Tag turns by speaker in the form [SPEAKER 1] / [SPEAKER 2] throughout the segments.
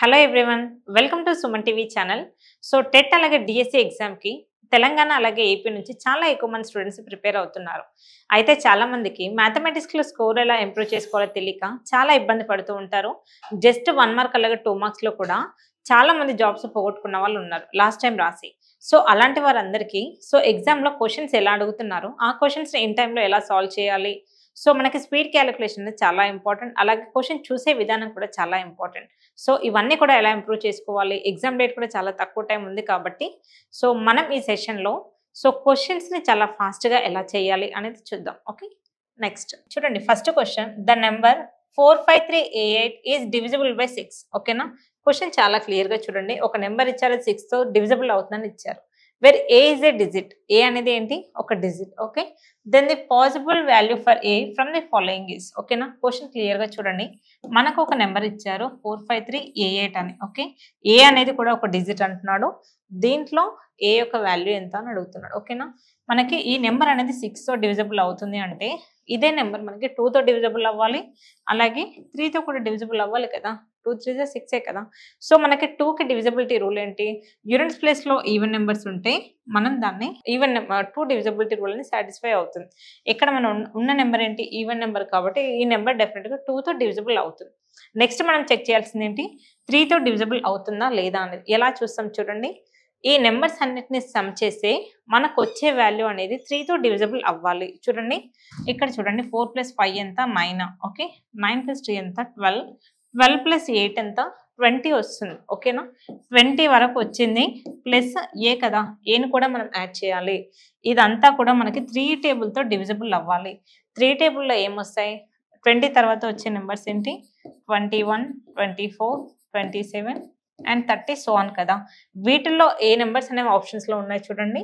[SPEAKER 1] Hello everyone, welcome to Suman TV channel. So TET అలాగే DSC ఎగ్జామ్కి తెలంగాణ అలాగే ఏపీ నుంచి చాలా ఎక్కువ మంది స్టూడెంట్స్ ప్రిపేర్ అవుతున్నారు. అయితే చాలామందికి మ్యాథమెటిక్స్లో స్కోర్ ఎలా ఇంప్రూవ్ చేసుకోవాలో తెలియక చాలా ఇబ్బంది పడుతూ ఉంటారు. జస్ట్ 1 మార్క్ అలాగే 2 మార్క్స్లో కూడా చాలామంది జాబ్స్ పోగొట్టుకున్న వాళ్ళు ఉన్నారు లాస్ట్ టైం రాసి. సో అలాంటి వారందరికీ ఎగ్జామ్లో క్వశ్చన్స్ ఎలా అడుగుతున్నారు, ఆ క్వశ్చన్స్ని ఇన్ టైంలో ఎలా సాల్వ్ చేయాలి, సో మనకి స్పీడ్ క్యాలిక్యులేషన్ అనేది చాలా ఇంపార్టెంట్. అలాగే క్వశ్చన్ చూసే విధానం కూడా చాలా ఇంపార్టెంట్. సో ఇవన్నీ కూడా ఎలా ఇంప్రూవ్ చేసుకోవాలి, ఎగ్జామ్ డేట్ కూడా చాలా తక్కువ టైం ఉంది కాబట్టి మనం ఈ సెషన్లో క్వశ్చన్స్ని చాలా ఫాస్ట్గా ఎలా చేయాలి అనేది చూద్దాం. ఓకే, నెక్స్ట్ చూడండి. First question, the number 45388 is divisible by 6. ఓకేనా, క్వశ్చన్ చాలా క్లియర్గా చూడండి. ఒక నెంబర్ ఇచ్చారు, 6తో డివిజిబుల్ అవుతుందని ఇచ్చారు. Where a is a digit, a అనేది ఏంటి, ఒక digit. Okay, then the possible value for a from the following is. ఓకేనా, క్వశ్చన్ క్లియర్గా చూడండి. మనకు ఒక నెంబర్ ఇచ్చారు 45388 అని. ఓకే, ఏ అనేది కూడా ఒక డిజిట్ అంటున్నాడు. దీంట్లో ఏ యొక్క వాల్యూ ఎంత అని అడుగుతున్నాడు. ఓకేనా, మనకి ఈ నెంబర్ అనేది 6తో డివిజిబుల్ అవుతుంది అంటే ఇదే నెంబర్ మనకి 2తో డివిజిబుల్ అవ్వాలి, అలాగే 3తో కూడా డివిజిబుల్ అవ్వాలి కదా. 2 3 6 కదా. సో మనకి 2కి డివిజిబిలిటీ రూల్ ఏంటి, యూనిట్స్ ప్లేస్లో ఈవెన్ నెంబర్స్ ఉంటే మనం దాన్ని ఈవెన్ 2 డివిజిబిలిటీ రూల్ అని సాటిస్ఫై అవుతుంది. ఇక్కడ మనం ఉన్న నెంబర్ ఏంటి, ఈవెన్ నెంబర్ కాబట్టి ఈ నెంబర్ డెఫినెట్గా 2తో డివిజిబుల్ అవుతుంది. నెక్స్ట్ మనం చెక్ చేయాల్సింది ఏంటి, 3తో డివిజిబుల్ అవుతుందా లేదా అనేది. ఎలా చూస్తాం చూడండి, ఈ నెంబర్స్ అన్నిటిని సమ్ చేస్తే మనకు వచ్చే వాల్యూ అనేది 3తో డివిజిబుల్ అవ్వాలి. చూడండి ఇక్కడ చూడండి, 4 + 5 ఎంత, 9. ఓకే, 9 + 3 ఎంత, 12. 12 + 8 ఎంత, 20 వస్తుంది. ఓకేనా, 20 వరకు వచ్చింది ప్లస్ ఏ కదా, ఏని కూడా మనం యాడ్ చేయాలి. ఇదంతా కూడా మనకి 3 టేబుల్తో డివిజిబుల్ అవ్వాలి. 3 టేబుల్లో ఏమొస్తాయి, 20 తర్వాత వచ్చే నెంబర్స్ ఏంటి, 21, 24, 27 అండ్ 30 సో ఆన్ కదా. వీటిల్లో ఏ నెంబర్స్ అనేవి ఆప్షన్స్లో ఉన్నాయి చూడండి.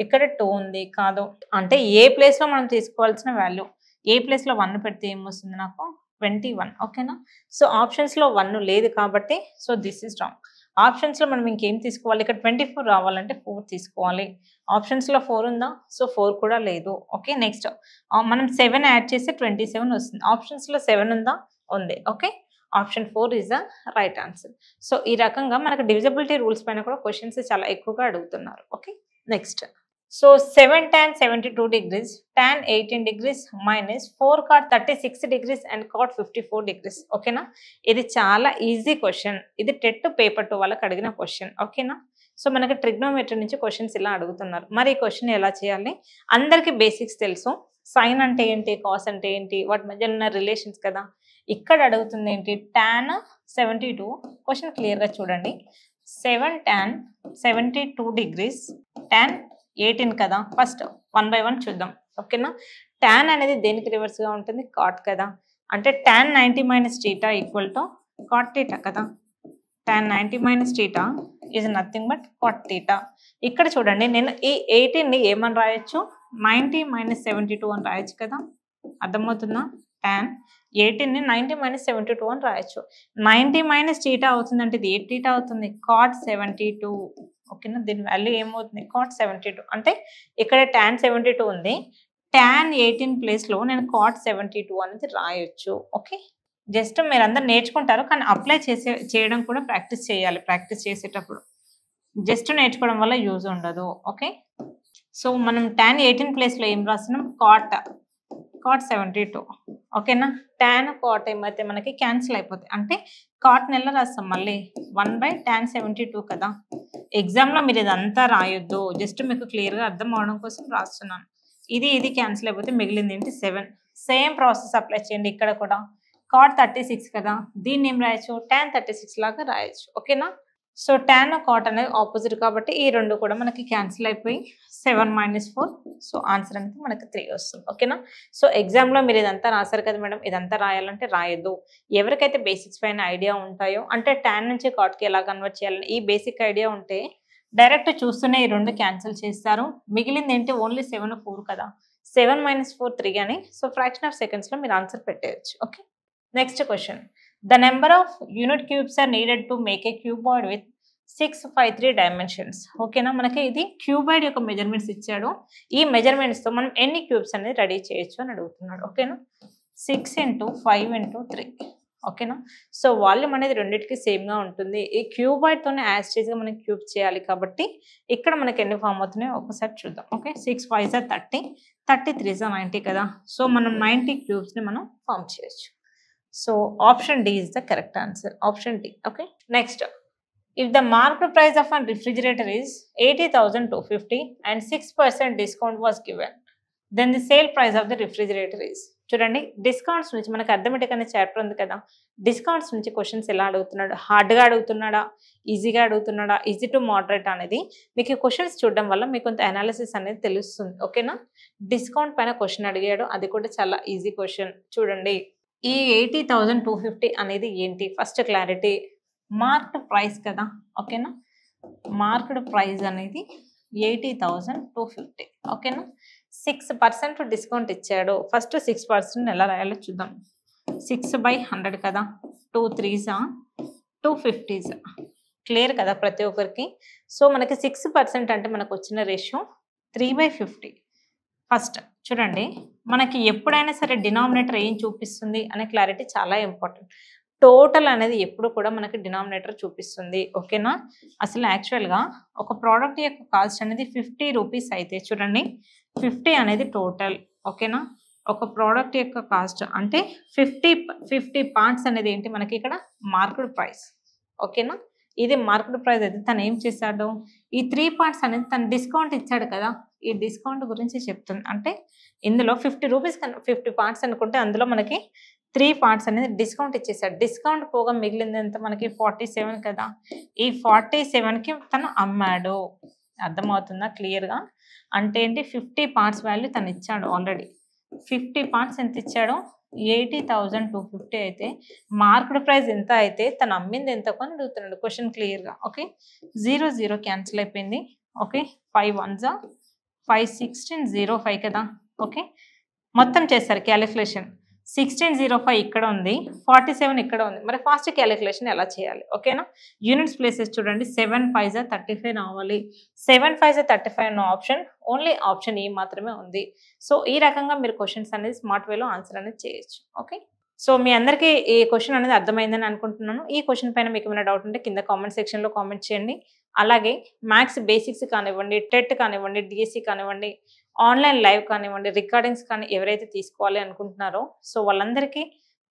[SPEAKER 1] ఇక్కడ 2 ఉంది కాదు, అంటే ఏ ప్లేస్లో మనం తీసుకోవాల్సిన వాల్యూ, ఏ ప్లేస్లో 1 పెడితే ఏమొస్తుంది నాకు, 21. ఓకేనా, సో ఆప్షన్స్లో 1 లేదు కాబట్టి దిస్ ఈజ్ రాంగ్. ఆప్షన్స్లో మనం ఇంకేం తీసుకోవాలి, ఇక్కడ 24 రావాలంటే 4 తీసుకోవాలి. ఆప్షన్స్లో 4 ఉందా, 4 కూడా లేదు. ఓకే, నెక్స్ట్ మనం 7 యాడ్ చేస్తే 27 వస్తుంది. ఆప్షన్స్లో 7 ఉందా, ఉంది. Okay, option 4 is the right answer. So ఈ రకంగా మనకు డివిజిబిలిటీ రూల్స్ పైన కూడా క్వశ్చన్స్ చాలా ఎక్కువగా అడుగుతున్నారు. Okay, next 7 tan 72 degrees, tan 18 degrees minus 4 cot 36 degrees and cot 54 degrees. ఓకేనా, ఇది చాలా ఈజీ క్వశ్చన్. ఇది టెట్ పేపర్ 2 వాళ్ళకి అడిగిన క్వశ్చన్. ఓకేనా, సో మనకి ట్రిగ్నోమెట్రీ నుంచి క్వశ్చన్స్ ఇలా అడుగుతున్నారు. మరి ఈ క్వశ్చన్ ఎలా చేయాలి, అందరికీ బేసిక్స్ తెలుసు. సైన్ అంటే ఏంటి, కాస్ అంటే ఏంటి, వాటి మధ్య ఉన్న రిలేషన్స్ కదా. ఇక్కడ అడుగుతుంది ఏంటి, tan 72. క్వశ్చన్ క్లియర్గా చూడండి, 7 tan 72 degrees tan 18 కదా. ఫస్ట్ 1 by 1 చూద్దాం. ఓకేనా, tan అనేది దేనికి రివర్స్గా ఉంటుంది, కాట్ కదా. అంటే tan 90 - θ ఈక్వల్ టు cot θ కదా. tan 90 - θ is nothing but cot θ. ఇక్కడ చూడండి, నేను ఈ 18ని ఏమని రాయొచ్చు, 90 - 72 అని రాయొచ్చు కదా. అర్థమవుతుందా, tan 18ని 90 - 72 అని రాయొచ్చు. 90 - θ అవుతుందంటే ఇది 8 θ అవుతుంది, cot 72. ఓకేనా, దీని వాల్యూ ఏమవుతుంది, cot 72. అంటే ఇక్కడ tan 72 ఉంది, tan 18 ప్లేస్లో నేను cot 72 అనేది రాయొచ్చు. ఓకే, జస్ట్ మీరందరూ నేర్చుకుంటారు, కానీ అప్లై చేయడం కూడా ప్రాక్టీస్ చేయాలి. ప్రాక్టీస్ చేసేటప్పుడు జస్ట్ నేర్చుకోవడం వల్ల యూజ్ ఉండదు. ఓకే, సో మనం tan 18 ప్లేస్లో ఏం రాస్తున్నాం, cot 72. ఓకేనా, tan cot ఏమైతే మనకి క్యాన్సిల్ అయిపోతాయి, అంటే cot నెల రాస్తాం మళ్ళీ 1 by tan 72 కదా. ఎగ్జామ్లో మీరు ఇదంతా రాయొద్దు, జస్ట్ మీకు క్లియర్గా అర్థం అవడం కోసం రాస్తున్నాను. ఇది క్యాన్సిల్ అయిపోతే మిగిలింది ఏంటి, 7. సేమ్ ప్రాసెస్ అప్లై చేయండి. ఇక్కడ కూడా cot 36 కదా, దీన్ని ఏం రాయొచ్చు, tan 36 లాగా రాయొచ్చు. ఓకేనా, సో tan cot అనేది ఆపోజిట్ కాబట్టి ఈ రెండు కూడా మనకి క్యాన్సిల్ అయిపోయి 7 - 4. సో ఆన్సర్ అనేది మనకి 3 వస్తుంది. ఓకేనా, సో ఎగ్జామ్లో మీరు ఇదంతా రాశారు కదా మేడం, ఇదంతా రాయాలంటే రాయొద్దు. ఎవరికైతే బేసిక్స్ పైన ఐడియా ఉంటాయో, అంటే tan నుంచి cotకి ఎలా కన్వర్ట్ చేయాలని ఈ బేసిక్ ఐడియా ఉంటే డైరెక్ట్ చూస్తూనే ఈ రెండు క్యాన్సిల్ చేస్తారు. మిగిలింది ఏంటి, ఓన్లీ 7 4 కదా. 7 - 4 3 అని. సో ఫ్రాక్షన్ ఆఫ్ సెకండ్స్లో మీరు ఆన్సర్ పెట్టేయచ్చు. Okay, next question, the number of unit cubes are needed to make a cuboid with 653 dimensions. ఓకేనా, మనకి ఇది క్యూబాయిడ్ యొక్క మెజర్మెంట్స్ ఇచ్చాడు. ఈ మెజర్మెంట్స్తో మనం ఎన్ని క్యూబ్స్ అనేది రెడీ చేయొచ్చు అని అడుగుతున్నాడు. ఓకేనా, 6 × 5 × 3. ఓకేనా. సో వాల్యూమ్ అనేది రెండింటికి సేమ్గా ఉంటుంది. ఈ క్యూబాయిడ్తోనే యాస్టేజ్గా మనం క్యూబ్ చేయాలి కాబట్టి ఇక్కడ మనకి ఎన్ని ఫామ్ అవుతున్నాయో ఒకసారి చూద్దాం. ఓకే, 6 5 30, 30 3 90 కదా. సో మనం 90 క్యూబ్స్ని మనం ఫామ్ చేయొచ్చు. So option D is the correct answer, option D. Okay, next, if the market price of a refrigerator is 80,250 and 6% discount was given, then the sale price of the refrigerator is. చూడండి, discounts నుంచి మనకు arithmetic అనే chapter ఉంది కదా, discounts నుంచి questions ఎలా అడుగుతున్నాడు, హార్డ్గా అడుగుతున్నాడా, ఈజీగా అడుగుతున్నాడా, ఈజీ టు మోడరేట్ అనేది మీకు క్వశ్చన్స్ చూడడం వల్ల మీకు కొంత అనాలిసిస్ అనేది తెలుస్తుంది. ఓకేనా. డిస్కౌంట్ పైన క్వశ్చన్ అడిగాడు, అది కూడా చాలా ఈజీ క్వశ్చన్. చూడండి, ఈ 80,250 అనేది ఏంటి, ఫస్ట్ క్లారిటీ, మార్క్డ్ ప్రైస్ కదా. ఓకేనా, మార్క్డ్ ప్రైస్ అనేది 80,250. ఓకేనా, 6% డిస్కౌంట్ ఇచ్చాడు. ఫస్ట్ 6% ఎలా రాయాలో చూద్దాం. 6/100 కదా, 2 3s 250s. క్లియర్ కదా ప్రతి ఒక్కరికి. సో మనకి 6% అంటే మనకు వచ్చిన రేషియో 3/50. ఫస్ట్ చూడండి, మనకి ఎప్పుడైనా సరే డినామినేటర్ ఏం చూపిస్తుంది అనే క్లారిటీ చాలా ఇంపార్టెంట్. టోటల్ అనేది ఎప్పుడు కూడా మనకి డినామినేటర్ చూపిస్తుంది. ఓకేనా. అసలు యాక్చువల్గా ఒక ప్రోడక్ట్ యొక్క కాస్ట్ అనేది 50 రూపీస్ అయితే చూడండి, 50 అనేది టోటల్. ఓకేనా, ఒక ప్రోడక్ట్ యొక్క కాస్ట్ అంటే 50 పార్ట్స్ అనేది ఏంటి మనకి ఇక్కడ మార్కెట్ ప్రైస్. ఓకేనా, ఇది మార్కెట్ ప్రైస్ అయితే తను ఏం చేశాడు, ఈ 3 పార్ట్స్ అనేది తను డిస్కౌంట్ ఇచ్చాడు కదా, ఈ డిస్కౌంట్ గురించి చెప్తుంది. అంటే ఇందులో 50 రూపీస్ 50 పార్ట్స్ అనుకుంటే అందులో మనకి 3 పార్ట్స్ అనేది డిస్కౌంట్ ఇచ్చేసాడు. డిస్కౌంట్ పోగా మిగిలింది ఎంత మనకి 47 కదా. ఈ 47కి తను అమ్మాడు. అర్థమవుతుందా క్లియర్గా. అంటే ఏంటి, 50 పార్ట్స్ వాల్యూ తను ఇచ్చాడు ఆల్రెడీ. 50 పార్ట్స్ ఎంత ఇచ్చాడో 80,250 అయితే మార్కెట్ ప్రైస్ ఎంత అయితే తను అమ్మింది ఎంత కొని అడుగుతున్నాడు. క్వశ్చన్ క్లియర్గా. ఓకే, 0 0 క్యాన్సిల్ అయిపోయింది. ఓకే, 5 1s 5 16 05 కదా. ఓకే, మొత్తం చేస్తారు క్యాలిక్యులేషన్. 1605 ఇక్కడ ఉంది, 47 ఇక్కడ ఉంది. మరి ఫాస్ట్ క్యాలిక్యులేషన్ ఎలా చేయాలి. ఓకేనా, యూనిట్స్ ప్లేసెస్ చూడండి. 7 5s 35 రావాలి. 7 5s 35 no option, only option ఈ మాత్రమే ఉంది. సో ఈ రకంగా మీరు క్వశ్చన్స్ అనేది స్మార్ట్ వేలో ఆన్సర్ అనేది చేయొచ్చు. ఓకే, సో మీ అందరికీ ఈ క్వశ్చన్ అనేది అర్థమైందని అనుకుంటున్నాను. ఈ క్వశ్చన్ పైన మీకు ఏమైనా డౌట్ ఉంటే కింద కామెంట్ సెక్షన్లో కామెంట్ చేయండి. అలాగే మ్యాథ్స్ బేసిక్స్ కానివ్వండి, టెట్ కానివ్వండి, డిఎస్సి కానివ్వండి, ఆన్లైన్ లైవ్ కానివ్వండి, రికార్డింగ్స్ కానీ ఎవరైతే తీసుకోవాలి అనుకుంటున్నారో సో వాళ్ళందరికీ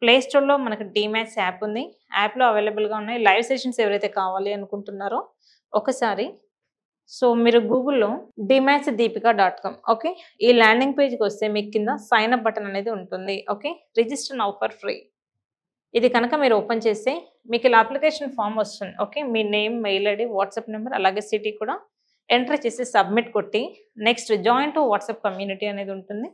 [SPEAKER 1] ప్లే స్టోర్లో మనకి డిమాథ్స్ యాప్ ఉంది. యాప్లో అవైలబుల్గా ఉన్నాయి. లైవ్ సెషన్స్ ఎవరైతే కావాలి అనుకుంటున్నారో ఒకసారి సో మీరు గూగుల్లో dmathsdeepika.com ఓకే, ఈ ల్యాండింగ్ పేజ్కి వస్తే మీకు కింద సైన్ అప్ బటన్ అనేది ఉంటుంది. Okay, register now for free. ఇది కనుక మీరు ఓపెన్ చేస్తే మీకు ఇలా అప్లికేషన్ ఫామ్ వస్తుంది. ఓకే, మీ name, mail ID, WhatsApp number అలాగే సిటీ కూడా ఎంటర్ చేసి సబ్మిట్ కొట్టి next join to WhatsApp community అనేది ఉంటుంది.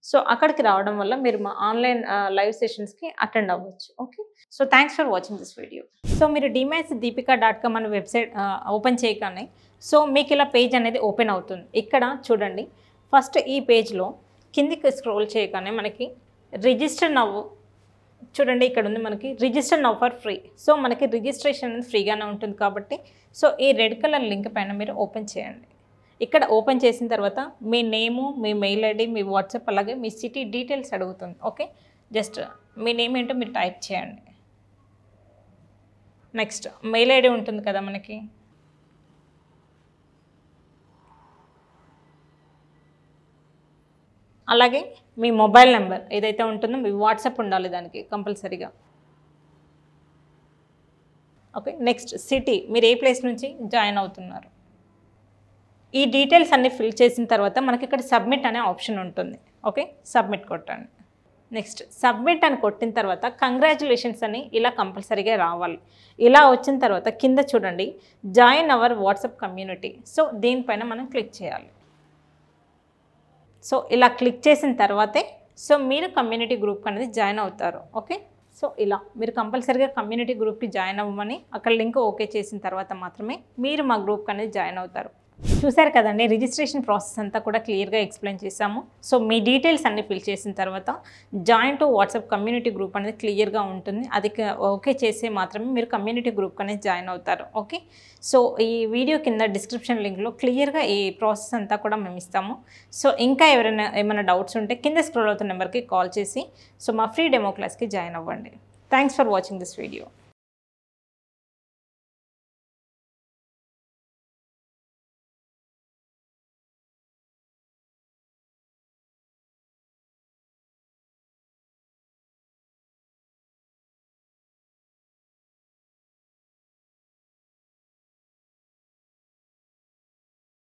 [SPEAKER 1] సో అక్కడికి రావడం వల్ల మీరు మా ఆన్లైన్ లైవ్ సెషన్స్కి అటెండ్ అవ్వచ్చు. Okay, so thanks for watching this video. So మీరు dmathsdeepika.com అనే వెబ్సైట్ ఓపెన్ చేయగానే సో మీకు ఇలా పేజ్ అనేది ఓపెన్ అవుతుంది. ఇక్కడ చూడండి, ఫస్ట్ ఈ పేజ్లో కిందికి స్క్రోల్ చేయగానే మనకి రిజిస్టర్ నవ్వు చూడండి, ఇక్కడ ఉంది మనకి register now for free. So మనకి రిజిస్ట్రేషన్ అనేది ఫ్రీగానే ఉంటుంది కాబట్టి సో ఈ రెడ్ కలర్ లింక్ పైన మీరు ఓపెన్ చేయండి. ఇక్కడ ఓపెన్ చేసిన తర్వాత మీ నేము, మీ మెయిల్ ఐడి, మీ వాట్సాప్ అలాగే మీ సిటీ డీటెయిల్స్ అడుగుతుంది. ఓకే, జస్ట్ మీ నేమ్ ఏంటో మీరు టైప్ చేయండి. నెక్స్ట్ మెయిల్ ఐడి ఉంటుంది కదా మనకి, అలాగే మీ మొబైల్ నెంబర్ ఏదైతే ఉంటుందో మీ వాట్సాప్ ఉండాలి దానికి కంపల్సరీగా. ఓకే, నెక్స్ట్ సిటీ, మీరు ఏ ప్లేస్ నుంచి జాయిన్ అవుతున్నారు. ఈ డీటెయిల్స్ అన్నీ ఫిల్ చేసిన తర్వాత మనకి ఇక్కడ సబ్మిట్ అనే ఆప్షన్ ఉంటుంది. ఓకే, సబ్మిట్ కొట్టండి. నెక్స్ట్ సబ్మిట్ అని కొట్టిన తర్వాత కంగ్రాచులేషన్స్ అని ఇలా కంపల్సరీగా రావాలి. ఇలా వచ్చిన తర్వాత కింద చూడండి join our WhatsApp community. So దీనిపైన మనం క్లిక్ చేయాలి. సో ఇలా క్లిక్ చేసిన తర్వాతే సో మీరు కమ్యూనిటీ గ్రూప్ అనేది జాయిన్ అవుతారు. ఓకే, సో ఇలా మీరు కంపల్సరీగా కమ్యూనిటీ గ్రూప్కి జాయిన్ అవ్వమని అక్కడ లింక్ ఓకే చేసిన తర్వాత మాత్రమే మీరు మా గ్రూప్ అనేది జాయిన్ అవుతారు. చూసారు కదండి, రిజిస్ట్రేషన్ ప్రాసెస్ అంతా కూడా క్లియర్గా ఎక్స్ప్లెయిన్ చేశాము. సో మీ డీటెయిల్స్ అన్ని ఫిల్ చేసిన తర్వాత join to WhatsApp community group అనేది క్లియర్గా ఉంటుంది. అది ఓకే చేస్తే మాత్రమే మీరు కమ్యూనిటీ గ్రూప్ అనేది జాయిన్ అవుతారు. ఓకే, సో ఈ వీడియో కింద డిస్క్రిప్షన్ లింక్లో క్లియర్గా ఈ ప్రాసెస్ అంతా కూడా మేము ఇస్తాము. సో ఇంకా ఏమైనా డౌట్స్ ఉంటే కింద స్క్రోల్ అవుతున్న నెంబర్కి కాల్ చేసి సో మా ఫ్రీ డెమో క్లాస్కి జాయిన్ అవ్వండి. Thanks for watching this video.